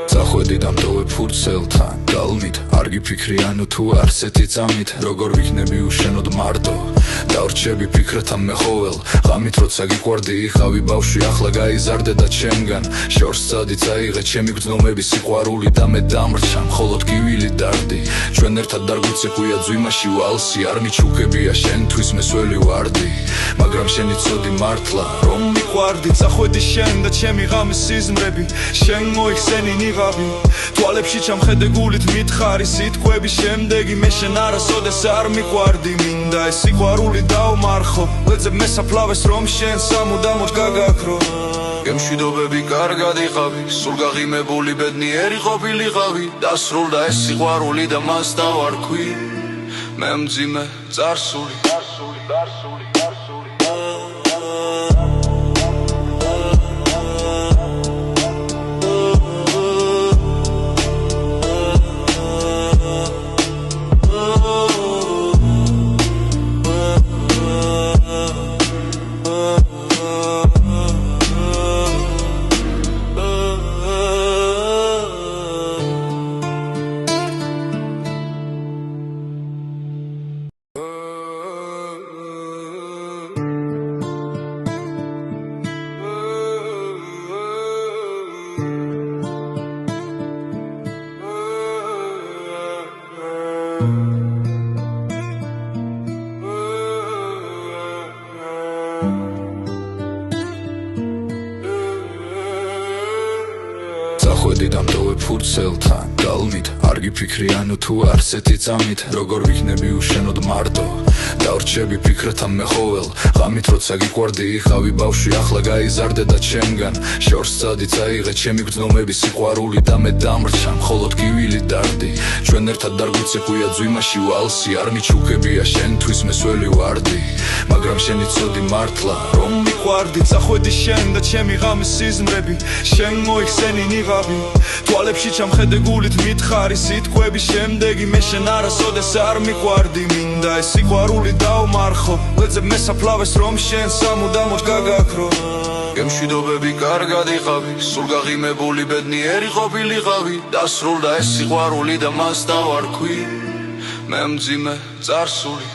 Zachodzi tam dołe ფურცელთან გალნით არ გიფიქრიანო თუ არსეთი წამით როგორ ვიქნები უშენოდ მარტო დავრჩები ფიქრათა მეხოველ ღამით როცა გიყვარდი იხავი ბავშვი ახლა გაიზარდე და ჩემგან შორს წადი წაიღე ჩემი გრძნობების სიყვარული და მე დამრჩა მხოლოდ გივილი დარდი ჩვენ ერთად დარგვიცეკვია ძვიმაში ვალსი არ მიჩუქებია შენთვის მესველი ვარდი მაგრამ შენი ცოდი მართლა რომ მიყვარდი წახვედი შენ და ჩემი ღამის სიზმრები შენ მოიხსენი ნიღავი თვალებში ჩამხედე გულით მითხარი სიტყვები შემდეგი მე შენ არასოდეს არ მიყვარდი მინდა ეს სიყვარული დავმარხო ვეძებ მესაფლავეს რომ შენ სამუდამოდ გაგაქრო გემშვიდობები კარგად იყავი სულ გაღიმებული ბედნიერი ყოფილიყავი დასრულდა ეს სიყვარული და მას დავარქვი მე მძიმე წარსული Zachodzi tam dołe ფურცელთან გალნით არ გიფიქრიანო თუ არსეთი წამით როგორ ვიქნები უშენოდ მარტო დავრჩები ფიქრათა მეხოველ ღამით როცა გიყვარდი იხავი ბავშვი ახლა გაიზარდე და ჩემგან შორს წადი წაიღე ჩემი გრძნობების სიყვარული და მე დამრჩა მხოლოდ გივილი დარდი ჩვენ ერთად დარგვიცეკვია ძვიმაში ვალსი არ მიჩუქებია შენთვის მესველი ვარდი მაგრამ შენი ცოდი მართლა რომ მიყვარდი წახვედი შენ და ჩემი ღამის სიზმრები შენ მოიხსენი ნიღავი თვალებში ჩამხედე გულით მითხარი სიტყვები შემდეგი მე შენ არასოდეს არ მიყვარდი მინდა ეს სიყვარული დავმარხო ვეძებ მესაფლავეს რომ შენ სამუდამოდ გაგაქრო გემშვიდობები კარგად იყავი სულ გაღიმებული ბედნიერი ყოფილიყავი დასრულდა ეს სიყვარული და მას დავარქვი მე მძიმე წარსული